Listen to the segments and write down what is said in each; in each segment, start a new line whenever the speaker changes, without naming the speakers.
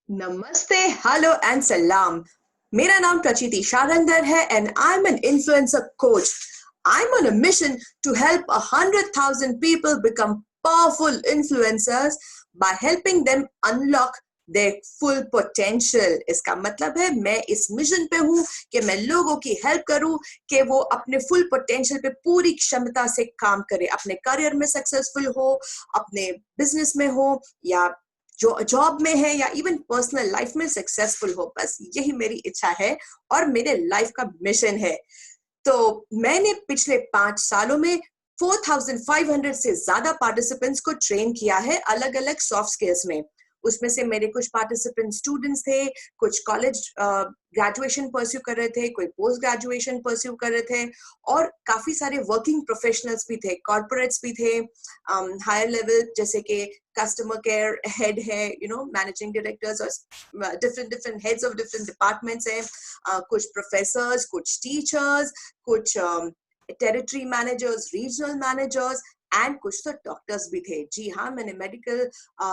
नमस्ते, hello and सलाम। मेरा नाम प्रचिति शारंगर है and I am an influencer coach. I am on a mission to help 100,000 people become powerful influencers by helping them unlock their full potential. इसका मतलब है मैं इस मिशन पे हूँ कि मैं लोगों की हेल्प करूँ कि वो अपने फुल पोटेंशियल पे पूरी क्षमता से काम करे, अपने करियर में सक्सेसफुल हो, अपने बिजनेस में हो या जो जॉब में है या इवन पर्सनल लाइफ में सक्सेसफुल हो. बस यही मेरी इच्छा है और मेरे लाइफ का मिशन है. तो मैंने पिछले 5 सालों में 4,500 से ज्यादा पार्टिसिपेंट्स को ट्रेन किया है अलग अलग सॉफ्ट स्किल्स में. उसमें से मेरे कुछ पार्टिसिपेंट स्टूडेंट्स थे, कुछ कॉलेज ग्रेजुएशन परस्यू कर रहे थे, कोई पोस्ट ग्रेजुएशन परस्यू कर रहे थे और काफी सारे वर्किंग प्रोफेशनल्स भी थे, कॉर्पोरेट्स भी थे, हायर लेवल जैसे कि कस्टमर केयर हेड है, मैनेजिंग डायरेक्टर्स और different different heads of different departments हैं, कुछ प्रोफेसर्स, कुछ टीचर्स, कुछ territory managers, regional managers and कुछ तो डॉक्टर्स भी थे. जी हाँ, मैंने मेडिकल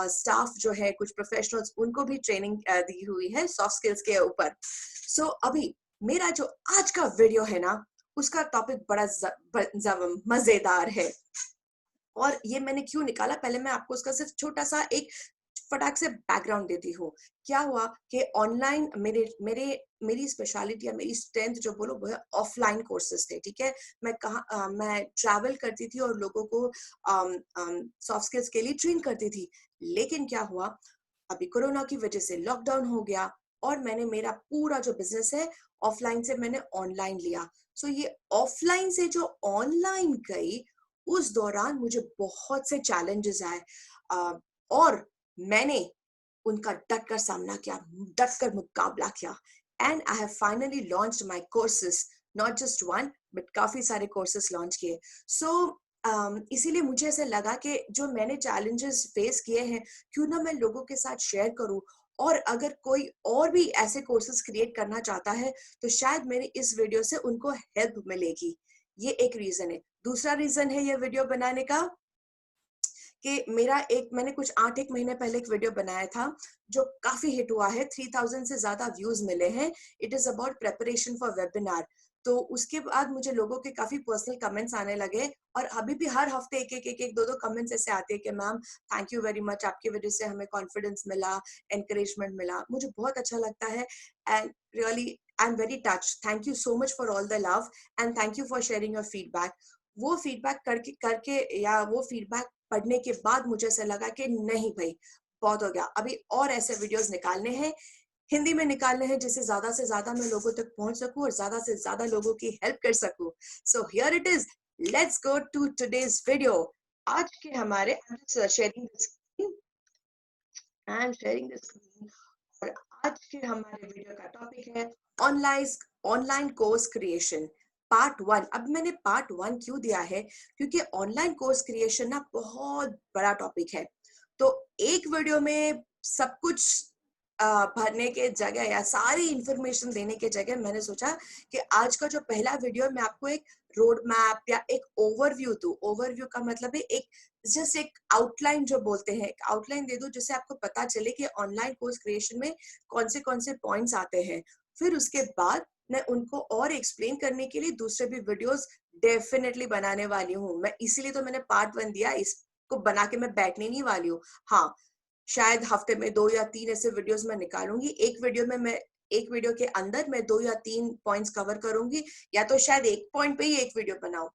स्टाफ जो है, कुछ प्रोफेशनल्स, उनको भी ट्रेनिंग दी हुई है सॉफ्ट स्किल्स के ऊपर. सो अभी मेरा जो आज का वीडियो है ना, उसका टॉपिक बड़ा मजेदार है. और ये मैंने क्यों निकाला, पहले मैं आपको उसका सिर्फ छोटा सा एक फटाक से बैकग्राउंड देती हूँ. क्या हुआ कि ऑनलाइन मेरी स्पेशलिटी या मेरी स्ट्रेंथ जो बोलो वो है ऑफलाइन कोर्सेज थे. ठीक है, मैं ट्रैवल करती थी और लोगों को सॉफ्ट स्किल्स के लिए ट्रेन करती थी. लेकिन क्या हुआ, अभी कोरोना की वजह से लॉकडाउन हो गया और मैंने मेरा पूरा जो बिजनेस है ऑफलाइन से मैंने ऑनलाइन लिया. सो ये ऑफलाइन से जो ऑनलाइन गई, उस दौरान मुझे बहुत से चैलेंजेस आए और मैंने उनका डट कर सामना किया, डट कर मुकाबला किया and I have finally launched my courses. Not just one but काफी सारे कोर्सेज लॉन्च किए. सो इसीलिए मुझे ऐसे लगा कि जो मैंने चैलेंजेस फेस किए हैं, क्यों ना मैं लोगों के साथ शेयर करूं. और अगर कोई और भी ऐसे कोर्सेज क्रिएट करना चाहता है तो शायद मेरी इस वीडियो से उनको हेल्प मिलेगी. ये एक रीजन है. दूसरा रीजन है ये वीडियो बनाने का कि मैंने कुछ 8 महीने पहले एक वीडियो बनाया था जो काफी हिट हुआ है, 3,000 से ज्यादा व्यूज मिले हैं. It is about preparation for webinar. तो उसके बाद मुझे लोगों के काफी पर्सनल कमेंट्स आने लगे और अभी भी हर हफ्ते एक दो कमेंट्स ऐसे आते हैं कि ma'am thank you very much, आपकी वजह से हमें कॉन्फिडेंस मिला, एनकरेजमेंट मिला. मुझे बहुत अच्छा लगता है and really I am very touch. Thank you so much for all the love and thank you for sharing your feedback. वो फीडबैक करके या वो फीडबैक पढ़ने के बाद मुझे ऐसा लगा कि नहीं भाई, बहुत हो गया, अभी और ऐसे वीडियोस निकालने हैं, हिंदी में निकालने हैं, जिससे ज्यादा से ज्यादा मैं लोगों तक पहुंच सकूं और ज्यादा से ज्यादा लोगों की हेल्प कर सकूं. So here it is, let's go to today's video. आज के हमारे I am sharing the screen और आज के हमारे वीडियो का टॉपिक है online online course creation part 1. अब मैंने पार्ट 1 क्यों दिया है, क्योंकि ऑनलाइन कोर्स क्रिएशन ना बहुत बड़ा टॉपिक है. तो एक वीडियो में सब कुछ भरने के जगह या सारी इंफॉर्मेशन देने के जगह मैंने सोचा कि आज का जो पहला वीडियो मैं आपको एक रोड मैप या एक ओवरव्यू दूं. ओवरव्यू का मतलब है एक जस्ट एक आउटलाइन जो बोलते हैं, एक आउटलाइन दे दूं जिससे आपको पता चले कि ऑनलाइन कोर्स क्रिएशन में कौन से पॉइंट्स आते हैं. फिर उसके बाद मैं उनको और एक्सप्लेन करने के लिए दूसरे भी वीडियोस डेफिनेटली बनाने वाली हूँ. मैं इसीलिए तो मैंने पार्ट 1 दिया, इसको बना के मैं बैठने नहीं वाली हूँ. हाँ, शायद हफ्ते में 2 या 3 ऐसे वीडियोस मैं निकालूंगी. एक वीडियो के अंदर मैं 2 या 3 पॉइंट्स कवर करूंगी, या तो शायद एक पॉइंट पे ही एक वीडियो बनाऊं.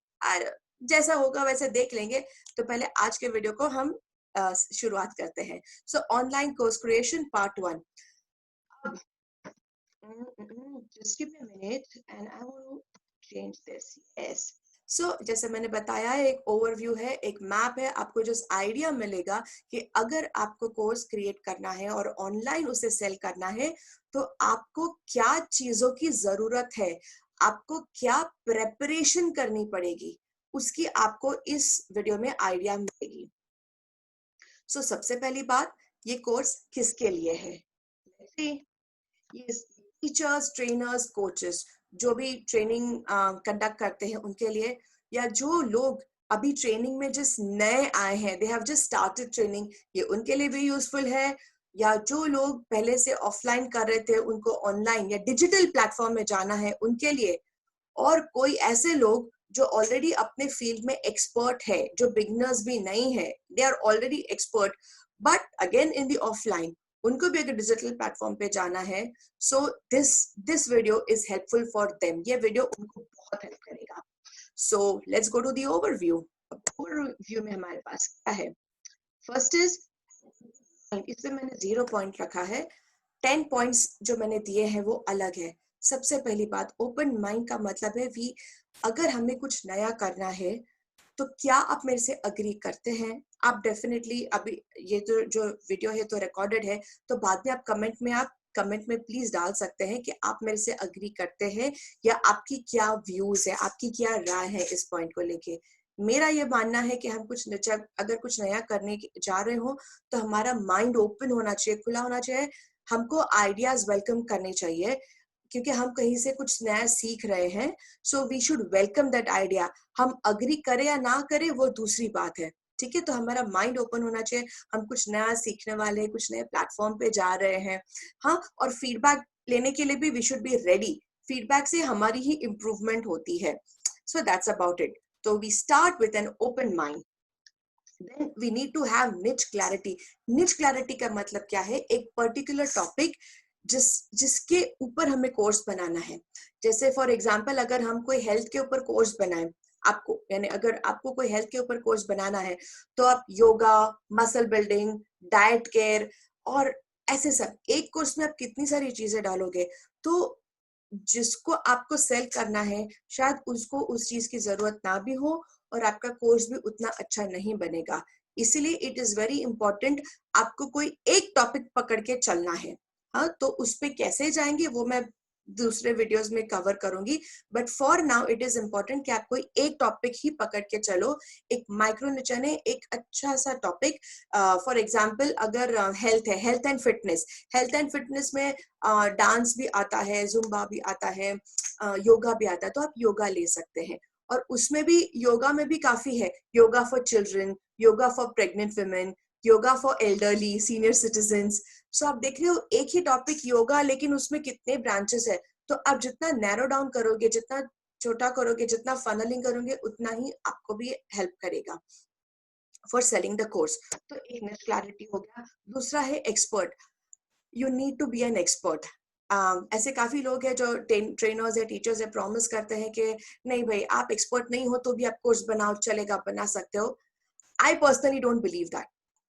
जैसा होगा वैसे देख लेंगे. तो पहले आज के वीडियो को हम शुरुआत करते हैं. सो online course creation part 1. Just give me a minute and I will change this. Yes. So, जैसे मैंने बताया है, एक ओवरव्यू है, एक मैप है, आपको जस्ट आइडिया मिलेगा कि अगर आपको कोर्स क्रिएट करना है और ऑनलाइन उसे सेल करना है तो आपको क्या चीजों की जरूरत है, आपको क्या प्रेपरेशन करनी पड़ेगी, उसकी आपको इस वीडियो में आइडिया मिलेगी. सो सबसे पहली बात, ये कोर्स किसके लिए है. ये टीचर्स, ट्रेनर्स, कोचेस जो भी ट्रेनिंग कंडक्ट करते हैं उनके लिए, या जो लोग अभी ट्रेनिंग में जिस नए आए हैं, they have just started training, ये उनके लिए भी यूजफुल है. या जो लोग पहले से ऑफलाइन कर रहे थे उनको ऑनलाइन या डिजिटल प्लेटफॉर्म में जाना है उनके लिए, और कोई ऐसे लोग जो ऑलरेडी अपने फील्ड में एक्सपर्ट है, जो बिगिनर्स भी नहीं है, they are already expert but again in the offline, उनको भी अगर डिजिटल प्लेटफॉर्म पे जाना है, so this video is helpful for them. ये वीडियो उनको बहुत हेल्प करेगा। So let's go to the overview. Overview में हमारे पास क्या है? फर्स्ट इज, इसमें मैंने 0 पॉइंट रखा है, 10 पॉइंट्स जो मैंने दिए हैं वो अलग है। सबसे पहली बात, ओपन माइंड का मतलब है भी अगर हमें कुछ नया करना है तो क्या आप मेरे से अग्री करते हैं? आप डेफिनेटली, अभी ये तो जो वीडियो है तो रिकॉर्डेड है, तो बाद में आप कमेंट में प्लीज डाल सकते हैं कि आप मेरे से अग्री करते हैं या आपकी क्या व्यूज है, आपकी क्या राय है इस पॉइंट को लेके। मेरा ये मानना है कि हम अगर कुछ नया करने जा रहे हो तो हमारा माइंड ओपन होना चाहिए, खुला होना चाहिए, हमको आइडियाज वेलकम करने चाहिए, क्योंकि हम कहीं से कुछ नया सीख रहे हैं। So we should welcome that idea. हम अग्री करें या ना करें वो दूसरी बात है, ठीक है? तो हमारा माइंड ओपन होना चाहिए, हम कुछ नया सीखने वाले हैं, कुछ नए प्लेटफॉर्म पे जा रहे हैं। हाँ, और फीडबैक लेने के लिए भी we should be ready. Feedback से हमारी ही इम्प्रूवमेंट होती है। So that's about it. तो we start with an open mind. Then we need to have niche clarity. Niche clarity का मतलब क्या है? एक पर्टिकुलर टॉपिक जिसके ऊपर हमें कोर्स बनाना है। जैसे फॉर एग्जांपल अगर हम कोई हेल्थ के ऊपर कोर्स बनाएं, आपको यानी अगर आपको कोई हेल्थ के ऊपर कोर्स बनाना है तो आप yoga, muscle building, diet care और ऐसे सब एक कोर्स में आप कितनी सारी चीजें डालोगे, तो जिसको आपको सेल करना है शायद उसको उस चीज की जरूरत ना भी हो और आपका कोर्स भी उतना अच्छा नहीं बनेगा। इसीलिए इट इज वेरी इंपॉर्टेंट, आपको कोई एक टॉपिक पकड़ के चलना है। हाँ, तो उस पे कैसे जाएंगे वो मैं दूसरे वीडियोस में कवर करूंगी, but for now it is important कि आप कोई एक टॉपिक ही पकड़ के चलो, एक माइक्रो निचने एक अच्छा सा टॉपिक। फॉर एग्जाम्पल अगर हेल्थ है, हेल्थ एंड फिटनेस में डांस भी आता है, जुम्बा भी आता है, योगा भी आता है, तो आप योगा ले सकते हैं। और उसमें भी योगा में भी काफी है, yoga for children, yoga for pregnant women, yoga for elderly senior citizens. So आप देख रहे हो एक ही टॉपिक योगा, लेकिन उसमें कितने ब्रांचेस है। तो आप जितना नैरो डाउन करोगे, जितना छोटा करोगे, जितना फनलिंग करोगे, उतना ही आपको भी हेल्प करेगा फॉर सेलिंग द कोर्स। तो एक निश क्लैरिटी हो गया। दूसरा है expert. You need to be an expert. ऐसे काफी लोग हैं जो ट्रेनर्स या टीचर्स है प्रॉमिस करते हैं कि नहीं भाई आप एक्सपर्ट नहीं हो तो भी आप कोर्स बनाओ, चलेगा, बना सकते हो। I personally don't believe that.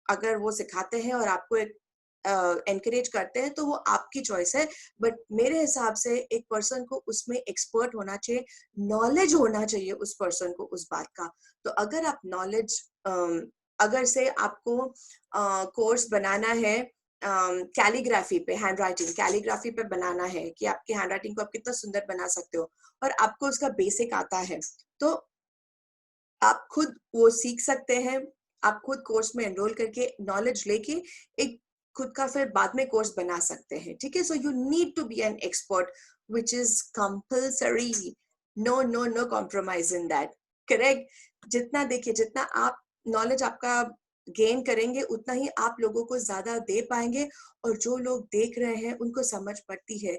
अगर वो सिखाते हैं और आपको एक एनकरेज करते हैं तो वो आपकी चॉइस है, बट मेरे हिसाब से एक पर्सन को उसमें एक्सपर्ट होना चाहिए, नॉलेज होना चाहिए उस पर्सन को उस बात का। तो अगर आप नॉलेज, अगर से आपको कोर्स बनाना है कैलीग्राफी पे, हैंड राइटिंग कैलीग्राफी पे बनाना है कि आपकी हैंड राइटिंग को आप कितना सुंदर बना सकते हो, और आपको उसका बेसिक आता है, तो आप खुद वो सीख सकते हैं। आप खुद कोर्स में एनरोल करके नॉलेज लेके एक खुद का फिर बाद में कोर्स बना सकते हैं, ठीक है? So you need to be an expert which is compulsory. No no no compromise in that, correct? जितना देखिए, जितना आप नॉलेज आपका गेन करेंगे उतना ही आप लोगों को ज्यादा दे पाएंगे, और जो लोग देख रहे हैं उनको समझ पड़ती है,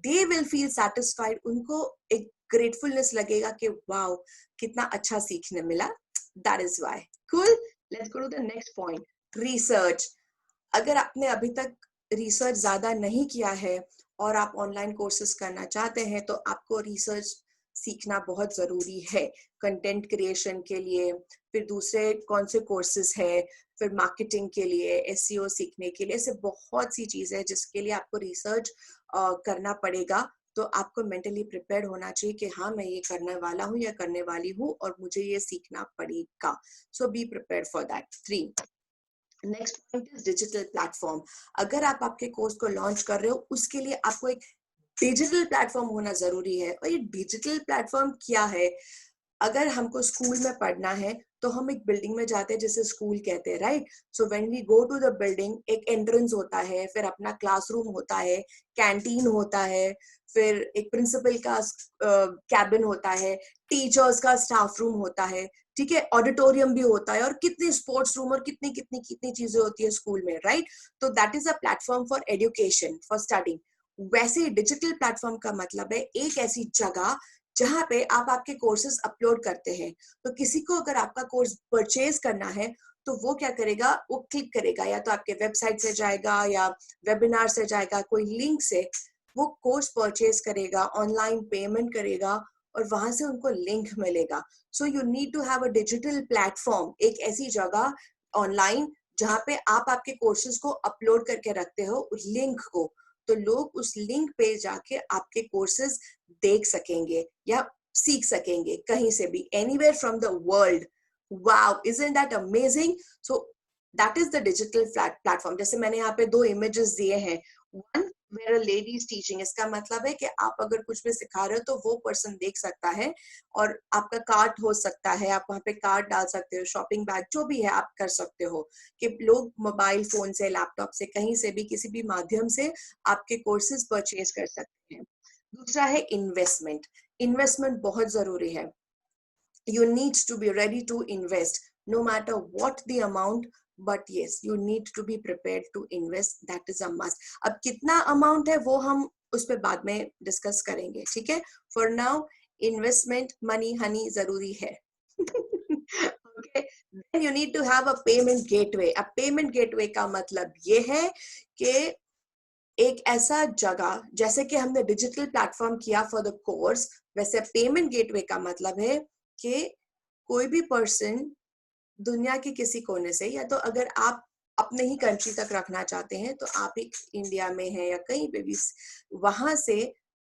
दे विल फील सेटिस्फाइड, उनको एक ग्रेटफुलनेस लगेगा कि वाओ कितना अच्छा सीखने मिला। That is why. Cool, let's go to the next point, research. अगर आपने अभी तक रिसर्च ज्यादा नहीं किया है और आप ऑनलाइन कोर्सेज करना चाहते हैं तो आपको रिसर्च सीखना बहुत जरूरी है कंटेंट क्रिएशन के लिए। फिर दूसरे कौन से कोर्सेज है, फिर मार्केटिंग के लिए, एसईओ सीखने के लिए, ऐसे बहुत सी चीजें हैं जिसके लिए आपको रिसर्च करना पड़ेगा। तो आपको मेंटली प्रिपेयर्ड होना चाहिए कि हाँ मैं ये करने वाला हूँ या करने वाली हूँ और मुझे ये सीखना पड़ेगा। So be prepared for that. 3, next point is digital platform. अगर आप आपके कोर्स को लॉन्च कर रहे हो उसके लिए आपको एक डिजिटल प्लेटफॉर्म होना जरूरी है। और ये डिजिटल प्लेटफॉर्म क्या है? अगर हमको स्कूल में पढ़ना है तो हम एक बिल्डिंग में जाते हैं जिसे स्कूल कहते हैं, right? So when we go to the building, एक एंट्रेंस होता है, फिर अपना क्लासरूम होता है, कैंटीन होता है, फिर एक प्रिंसिपल का कैबिन होता है, टीचर्स का स्टाफ रूम होता है, ठीक है, ऑडिटोरियम भी होता है और कितने स्पोर्ट्स रूम और कितनी कितनी कितनी चीजें होती है स्कूल में, राइट? तो that is a platform for education, for studying. वैसे डिजिटल प्लेटफॉर्म का मतलब है एक ऐसी जगह जहां पे आप आपके कोर्सेज अपलोड करते हैं। तो किसी को अगर आपका कोर्स परचेज करना है तो वो क्या करेगा, वो क्लिक करेगा, या तो आपके वेबसाइट से जाएगा या वेबिनार से जाएगा, कोई लिंक से वो कोर्स परचेज करेगा, ऑनलाइन पेमेंट करेगा और वहां से उनको लिंक मिलेगा। So you need to have a digital platform, एक ऐसी जगह ऑनलाइन जहां पे आप आपके कोर्सेज को अपलोड करके रखते हो उस लिंक को, तो लोग उस लिंक पे जाके आपके कोर्सेज देख सकेंगे या सीख सकेंगे कहीं से भी, anywhere from the world. Wow, isn't that amazing? So that is the digital platform. जैसे मैंने यहाँ पे दो इमेजेस दिए हैं, one where a lady is teaching, इसका मतलब है कि आप अगर कुछ भी सिखा रहे हो तो वो पर्सन देख सकता है और आपका कार्ट हो सकता है, आप वहां पे कार्ट डाल सकते हो, शॉपिंग बैग जो भी है आप कर सकते हो कि लोग मोबाइल फोन से, लैपटॉप से, कहीं से भी किसी भी माध्यम से आपके कोर्सेज परचेज कर सकते हैं। दूसरा है इन्वेस्टमेंट। इन्वेस्टमेंट बहुत जरूरी है। You need to be ready to invest no matter what the amount, but yes, you need to be prepared to invest, that is a must. अब कितना अमाउंट है वो हम उस पर बाद में डिस्कस करेंगे, ठीक है? For now investment, money Honey जरूरी है। Okay, then you need to have a payment gateway. अब पेमेंट गेटवे का मतलब ये है कि एक ऐसा जगह, जैसे कि हमने डिजिटल प्लेटफॉर्म किया फॉर द कोर्स, वैसे पेमेंट गेटवे का मतलब है कि कोई भी पर्सन दुनिया के किसी कोने से, या तो अगर आप अपने ही कंट्री तक रखना चाहते हैं तो आप ही इंडिया में हैं या कहीं पे भी, वहां से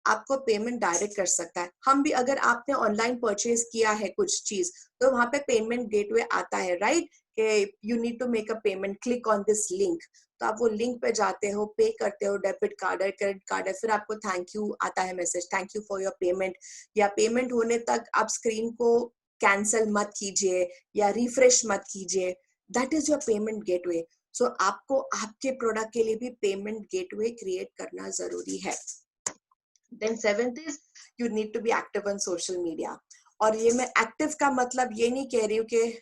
आपको पेमेंट डायरेक्ट कर सकता है। हम भी, अगर आपने ऑनलाइन परचेज किया है कुछ चीज तो वहां पे पेमेंट गेटवे आता है, राइट? कि you need to make a payment, click on this link. तो आप वो लिंक पे जाते हो, पे करते हो, डेबिट कार्ड है, क्रेडिट कार्ड है, फिर आपको थैंक यू आता है message, thank you for your payment. या पेमेंट होने तक आप स्क्रीन को कैंसल मत कीजिए या रिफ्रेश मत कीजिए, that is your payment gateway. So आपको आपके प्रोडक्ट के लिए भी पेमेंट गेटवे क्रिएट करना जरूरी है। Then seventh is you need to be active on social media. और ये मैं एक्टिव का मतलब ये नहीं कह रही हूँ कि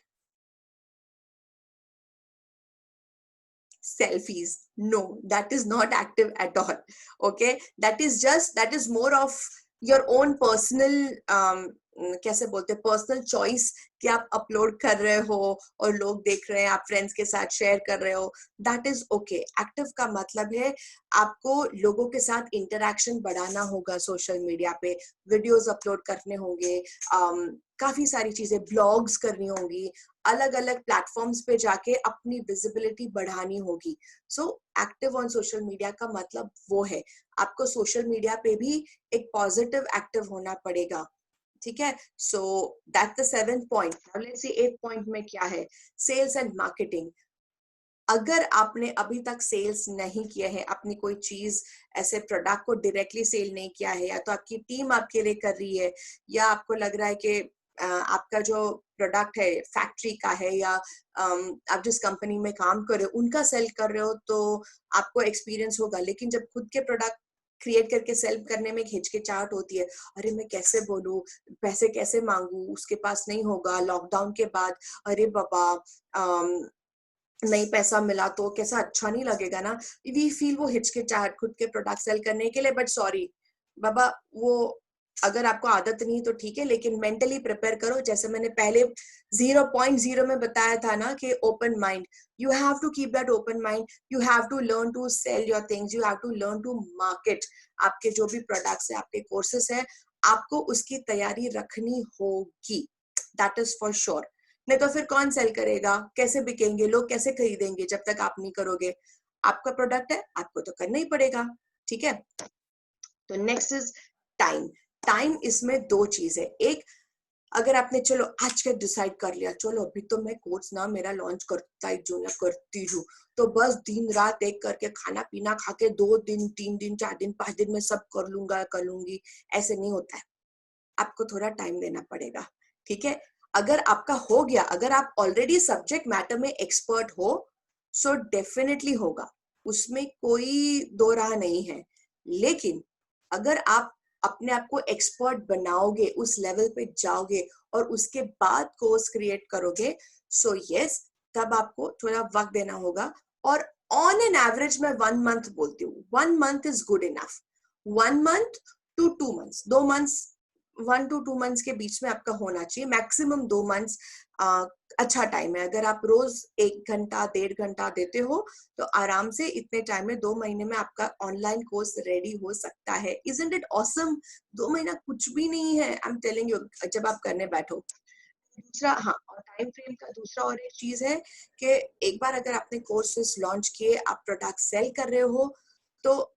selfies, no, that is not active at all. Okay, that is more of your own personal कैसे बोलते हैं, पर्सनल चॉइस कि आप अपलोड कर रहे हो और लोग देख रहे हैं, आप फ्रेंड्स के साथ शेयर कर रहे हो, दैट इज ओके। एक्टिव का मतलब है आपको लोगों के साथ इंटरेक्शन बढ़ाना होगा, सोशल मीडिया पे वीडियोस अपलोड करने होंगे, काफी सारी चीजें, ब्लॉग्स करनी होंगी, अलग अलग प्लेटफॉर्म्स पे जाके अपनी विजिबिलिटी बढ़ानी होगी। So active on social media का मतलब वो है, आपको सोशल मीडिया पे भी एक पॉजिटिव एक्टिव होना पड़ेगा, ठीक है? So that's the seventh point. Now let's see eight point में क्या है, सेल्स एंड मार्केटिंग। अगर आपने अभी तक सेल्स नहीं किए हैं, अपनी कोई चीज ऐसे प्रोडक्ट को डायरेक्टली सेल नहीं किया है, या तो आपकी टीम आपके लिए कर रही है, या आपको लग रहा है कि आपका जो प्रोडक्ट है फैक्ट्री का है, या आप जिस कंपनी में काम कर रहे हो उनका सेल कर रहे हो, तो आपको एक्सपीरियंस होगा। लेकिन जब खुद के प्रोडक्ट क्रिएट करके सेल करने में हिचकिचाहट होती है, अरे मैं कैसे बोलूं, पैसे कैसे मांगू, उसके पास नहीं होगा, लॉकडाउन के बाद अरे बाबा नहीं पैसा मिला तो कैसा अच्छा नहीं लगेगा ना, वी फील वो हिचकिचाहट खुद के प्रोडक्ट सेल करने के लिए। बट सॉरी बाबा, वो अगर आपको आदत नहीं तो ठीक है, लेकिन मेंटली प्रिपेयर करो। जैसे मैंने पहले 0.0 में बताया था ना कि open mind, you have to keep that open mind, you have to learn to sell your things, you have to learn to market. आपके जो भी प्रोडक्ट्स है, आपके कोर्सेस है, आपको उसकी तैयारी रखनी होगी, दैट इज फॉर श्योर। नहीं तो फिर कौन सेल करेगा, कैसे बिकेंगे, लोग कैसे खरीदेंगे जब तक आप नहीं करोगे? आपका प्रोडक्ट है, आपको तो करना ही पड़ेगा, ठीक है? तो नेक्स्ट इज टाइम। टाइम इसमें दो चीज है, एक अगर आपने चलो आज के डिसाइड कर लिया, चलो अभी तो मैं कोर्स ना मेरा लॉन्च करता ही जो, करती हूँ, तो बस दिन रात एक करके खाना पीना खा के 2 दिन 3 दिन 4 दिन 5 दिन में सब कर लूंगा कर लूंगी, ऐसे नहीं होता है। आपको थोड़ा टाइम देना पड़ेगा, ठीक है? अगर आपका हो गया, अगर आप ऑलरेडी सब्जेक्ट मैटर में एक्सपर्ट हो, सो डेफिनेटली होगा, उसमें कोई दो राह नहीं है। लेकिन अगर आप अपने आप को एक्सपर्ट बनाओगे, उस लेवल पे जाओगे और उसके बाद कोर्स क्रिएट करोगे, सो यस, तब आपको थोड़ा वक्त देना होगा। और ऑन एन एवरेज मैं 1 मंथ बोलती हूँ, 1 month is good enough. 1 month to 2 months, 2 months, 1 to 2 months के बीच में आपका होना चाहिए, मैक्सिमम 2 मंथ्स अच्छा टाइम है। अगर आप रोज 1 घंटा 1.5 घंटा देते हो तो आराम से इतने टाइम में 2 महीने में आपका ऑनलाइन कोर्स रेडी हो सकता है। Isn't it awesome? 2 महीना कुछ भी नहीं है, आई एम टेलिंग यू, जब आप करने बैठो। दूसरा, हाँ, और टाइम फ्रेम का दूसरा और एक चीज है कि एक बार अगर आपने कोर्सेस लॉन्च किए, आप प्रोडक्ट सेल कर रहे हो, तो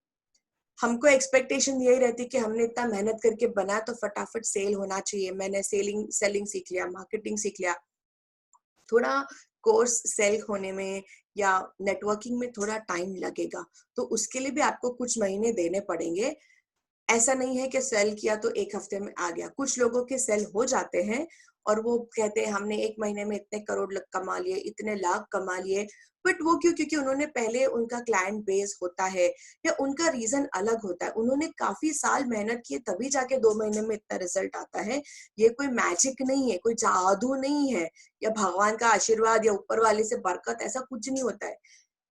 हमको एक्सपेक्टेशन यही रहती है कि हमने इतना मेहनत करके बनाया तो फटाफट सेल होना चाहिए। मैंने सेलिंग सीख लिया, मार्केटिंग सीख लिया, थोड़ा कोर्स सेल होने में या नेटवर्किंग में थोड़ा टाइम लगेगा, तो उसके लिए भी आपको कुछ महीने देने पड़ेंगे। ऐसा नहीं है कि सेल किया तो 1 हफ्ते में आ गया। कुछ लोगों के सेल हो जाते हैं और वो कहते हैं हमने 1 महीने में इतने करोड़ कमा लिए, इतने लाख कमा लिए। बट वो क्यों? क्योंकि उन्होंने पहले, उनका क्लाइंट बेस होता है या उनका रीजन अलग होता है, उन्होंने काफी साल मेहनत की तभी जाके 2 महीने में इतना रिजल्ट आता है। ये कोई मैजिक नहीं है, कोई जादू नहीं है, या भगवान का आशीर्वाद या ऊपर वाले से बरकत, ऐसा कुछ नहीं होता है।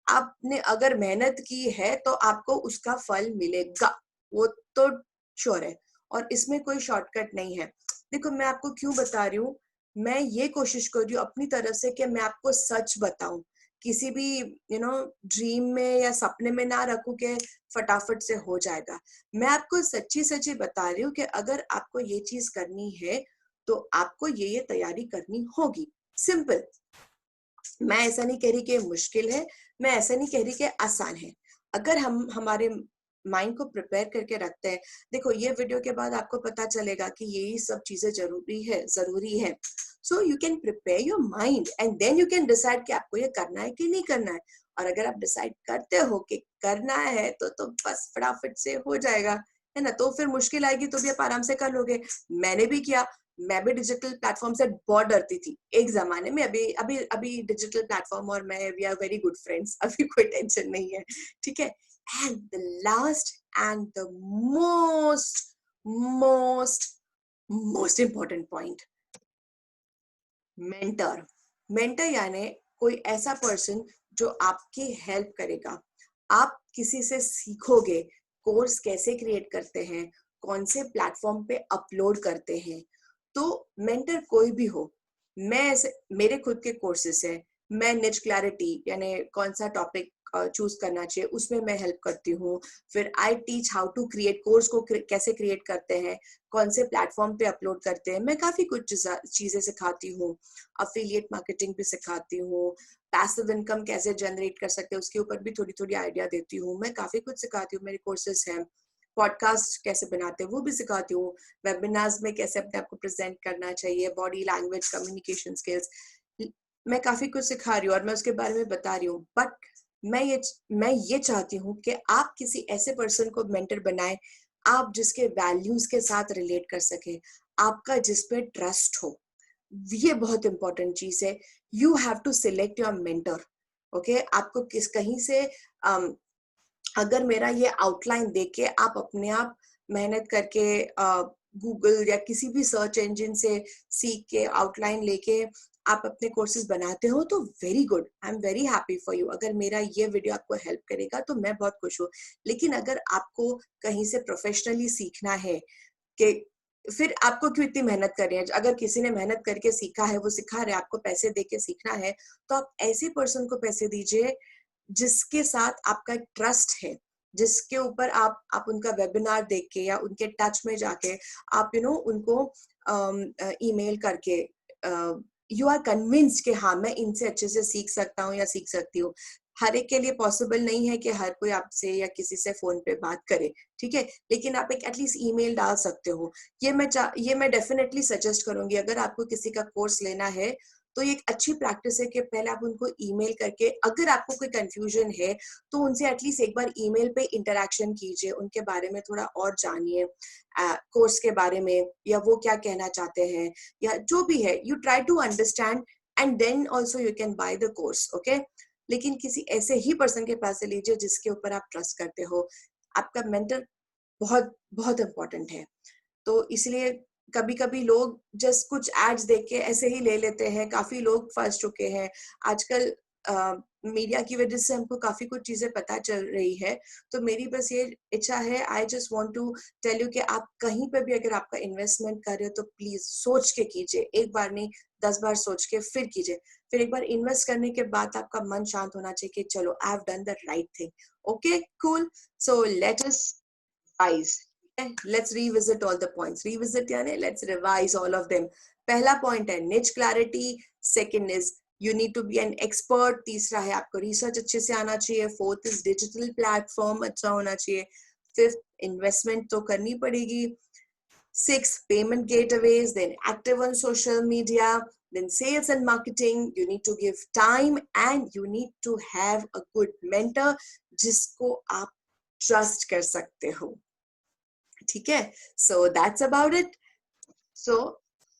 आपने अगर मेहनत की है तो आपको उसका फल मिलेगा, वो तो श्योर है। और इसमें कोई शॉर्टकट नहीं है। देखो, मैं आपको क्यों बता रही हूँ, मैं ये कोशिश कर रही हूँ अपनी तरफ से कि मैं आपको सच बताऊं, किसी भी ड्रीम में या सपने में ना रखूं कि फटाफट से हो जाएगा। मैं आपको सच्ची सच्ची बता रही हूँ कि अगर आपको ये चीज करनी है तो आपको ये तैयारी करनी होगी। सिंपल। मैं ऐसा नहीं कह रही कि मुश्किल है, मैं ऐसा नहीं कह रही कि आसान है। अगर हम हमारे माइंड को प्रिपेयर करके रखते हैं, देखो ये वीडियो के बाद आपको पता चलेगा कि यही सब चीजें जरूरी है। So you can prepare your mind and then you can decide कि आपको ये करना है कि नहीं करना है। और अगर आप डिसाइड करते हो कि करना है तो बस फटाफट से हो जाएगा, है ना। तो फिर मुश्किल आएगी तो भी आप आराम से कर लोगे। मैंने भी किया, मैं भी डिजिटल प्लेटफॉर्म से बहुत डरती थी एक जमाने में। अभी अभी अभी डिजिटल प्लेटफॉर्म और मैं, we are very good friends, अभी कोई टेंशन नहीं है, ठीक है। And the last and the most most most important point, mentor. Mentor यानी कोई ऐसा पर्सन जो आपकी हेल्प करेगा। आप किसी से सीखोगे कोर्स कैसे क्रिएट करते हैं, कौन से प्लेटफॉर्म पे अपलोड करते हैं। तो मेंटर कोई भी हो, मैं ऐसे, मेरे खुद के कोर्सेस है, मैं निच क्लैरिटी यानी कौन सा टॉपिक चूज करना चाहिए उसमें मैं हेल्प करती हूँ। फिर I teach how to create, course को कैसे क्रिएट करते हैं, कौन से प्लेटफॉर्म पे अपलोड करते हैं, मैं काफी कुछ चीजें सिखाती हूँ। अफिलिएट मार्केटिंग भी सिखाती हूँ, पैसिव इनकम कैसे जनरेट कर सकते हैं उसके ऊपर भी थोड़ी थोड़ी आइडिया देती हूँ। मैं काफी कुछ सिखाती हूँ, मेरे कोर्सेस हैं। पॉडकास्ट कैसे बनाते हैं वो भी सिखाती हूँ, वेबिनार्स में कैसे अपने आप को प्रेजेंट करना चाहिए, बॉडी लैंग्वेज, कम्युनिकेशन स्किल्स, मैं काफी कुछ सिखा रही हूँ और मैं उसके बारे में बता रही हूँ। बट मैं ये चाहती हूँ कि आप किसी ऐसे पर्सन को मेंटर बनाए, आप जिसके वैल्यूज के साथ रिलेट कर सके, आपका जिस पे ट्रस्ट हो। ये बहुत इंपॉर्टेंट चीज है। You have to select your mentor. Okay, आपको किस कहीं से अगर मेरा ये आउटलाइन देख के आप अपने आप मेहनत करके गूगल या किसी भी सर्च इंजन से सीख के आउटलाइन लेके आप अपने कोर्सेज बनाते हो तो very good, I am very happy for you. अगर मेरा ये वीडियो आपको हेल्प करेगा तो मैं बहुत खुश हूँ। लेकिन अगर आपको कहीं से प्रोफेशनली सीखना है, कि फिर आपको क्यों इतनी मेहनत करनी है? अगर किसी ने मेहनत करके सीखा है, वो सिखा रहे, आपको पैसे दे के सीखना है, तो आप ऐसे पर्सन को पैसे दीजिए जिसके साथ आपका ट्रस्ट है, जिसके ऊपर आप उनका वेबिनार देख के या उनके टच में जाके आप उनको ईमेल करके यू आर कन्विंस्ड कि हाँ मैं इनसे अच्छे से सीख सकता हूँ या सीख सकती हूँ। हर एक के लिए पॉसिबल नहीं है कि हर कोई आपसे या किसी से फोन पे बात करे, ठीक है, लेकिन आप एक एटलीस्ट ईमेल डाल सकते हो। ये मैं डेफिनेटली सजेस्ट करूंगी। अगर आपको किसी का कोर्स लेना है तो ये एक अच्छी प्रैक्टिस है कि पहले आप उनको ईमेल करके, अगर आपको कोई कंफ्यूजन है तो उनसे एटलीस्ट एक बार ईमेल पे इंटरेक्शन कीजिए, उनके बारे में थोड़ा और जानिए, कोर्स के बारे में, या वो क्या कहना चाहते हैं या जो भी है, you try to understand and then also you can buy the course. Okay, लेकिन किसी ऐसे ही पर्सन के पास से लीजिए जिसके ऊपर आप ट्रस्ट करते हो। आपका मेंटर बहुत बहुत इम्पोर्टेंट है। तो इसलिए कभी कभी लोग जस्ट कुछ एड्स देख के ऐसे ही ले लेते हैं। काफी लोग फंस चुके हैं आजकल। मीडिया की वजह से हमको काफी कुछ चीजें पता चल रही है। तो मेरी बस ये इच्छा है, I just want to tell you कि आप कहीं पे भी अगर आपका इन्वेस्टमेंट कर रहे हो तो प्लीज सोच के कीजिए, एक बार नहीं 10 बार सोच के फिर कीजिए। फिर एक बार इन्वेस्ट करने के बाद आपका मन शांत होना चाहिए कि चलो I have done the right thing. Okay cool, so let us revise. Okay? Let's revisit all the points. Revisit यानी let's revise all of them. पहला point है niche clarity. Second is you need to be an expert. तीसरा है आपको research अच्छे से आना चाहिए. Fourth is digital platform अच्छा होना चाहिए. Fifth, investment तो करनी पड़ेगी. Sixth, payment gateways. Then active on social media. Then sales and marketing. You need to give time and you need to have a good mentor जिसको आप trust कर सकते हो. ठीक है, so that's about it. So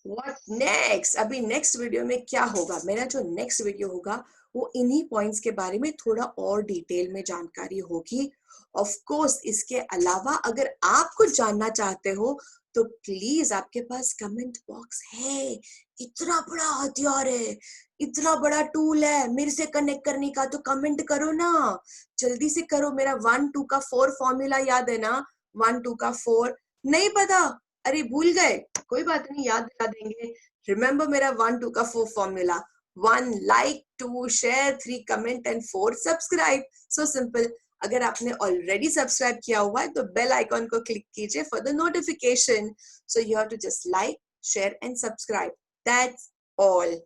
what next, अभी next video में क्या होगा, मेरा जो नेक्स्ट वीडियो होगा वो इन्हीं पॉइंट्स के बारे में थोड़ा और डिटेल में जानकारी होगी। ऑफ कोर्स इसके अलावा अगर आप कुछ जानना चाहते हो तो प्लीज आपके पास कमेंट बॉक्स है। इतना बड़ा हथियार है, इतना बड़ा टूल है मेरे से कनेक्ट करने का, तो कमेंट करो ना, जल्दी से करो। मेरा 1 2 का 4 फॉर्मूला याद है ना? 1 2 का 4 नहीं पता? अरे भूल गए, कोई बात नहीं, याद दिला देंगे। रिमेम्बर मेरा 1 2 का 4 formula, 1 like, 2 share, 3 comment and 4 subscribe. So simple. अगर आपने ऑलरेडी सब्सक्राइब किया हुआ है तो बेल आइकॉन को क्लिक कीजिए for the notification. So you have to just like, share and subscribe, that's all.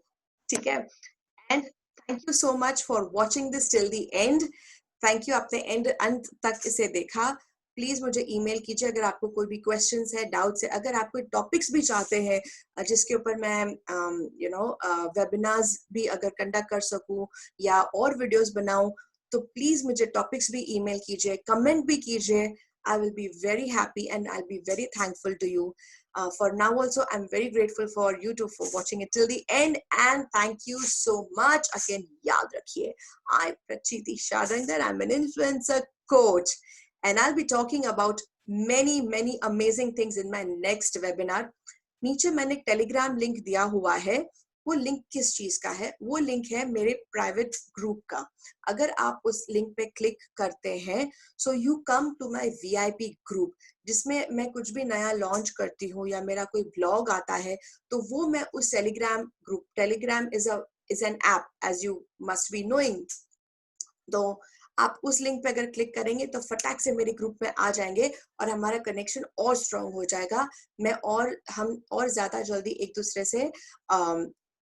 ठीक है, and thank you so much for watching this till the end. Thank you, आपने अंत तक इसे देखा। प्लीज मुझे ईमेल कीजिए अगर आपको कोई भी क्वेश्चंस है, डाउट्स है, अगर आप कोई टॉपिक्स भी चाहते हैं जिसके ऊपर मैं वेबिनार्स भी अगर कंडक्ट कर सकूं या और वीडियोस बनाऊं, तो प्लीज मुझे टॉपिक्स भी ईमेल कीजिए, कमेंट भी कीजिए। I will be very happy and I'll be very thankful to you. For now also, I'm very grateful for you two for watching it till the end, and thank you so much. Again, yaad rakhiye, I'm Prachiti Shadandar. I'm an influencer coach. And I'll be talking about many amazing things in my next webinar. नीचे मैंने Telegram link दिया हुआ है। वो link किस चीज का है? वो लिंक है मेरे प्राइवेट ग्रुप का। अगर आप उस लिंक पे क्लिक करते हैं, so you come to my VIP group, जिसमें मैं कुछ भी नया लॉन्च करती हूँ या मेरा कोई ब्लॉग आता है तो वो मैं उस Telegram group, Telegram is an app as you must be knowing. तो आप उस लिंक पे अगर क्लिक करेंगे तो फटाक से मेरे ग्रुप में आ जाएंगे और हमारा कनेक्शन और स्ट्रांग हो जाएगा। हम और ज्यादा जल्दी एक दूसरे से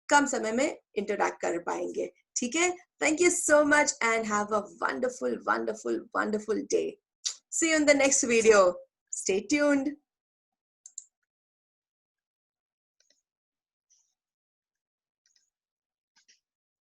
कम समय में इंटरैक्ट कर पाएंगे। ठीक है, thank you so much and have a wonderful day. See you in the next video, stay tuned.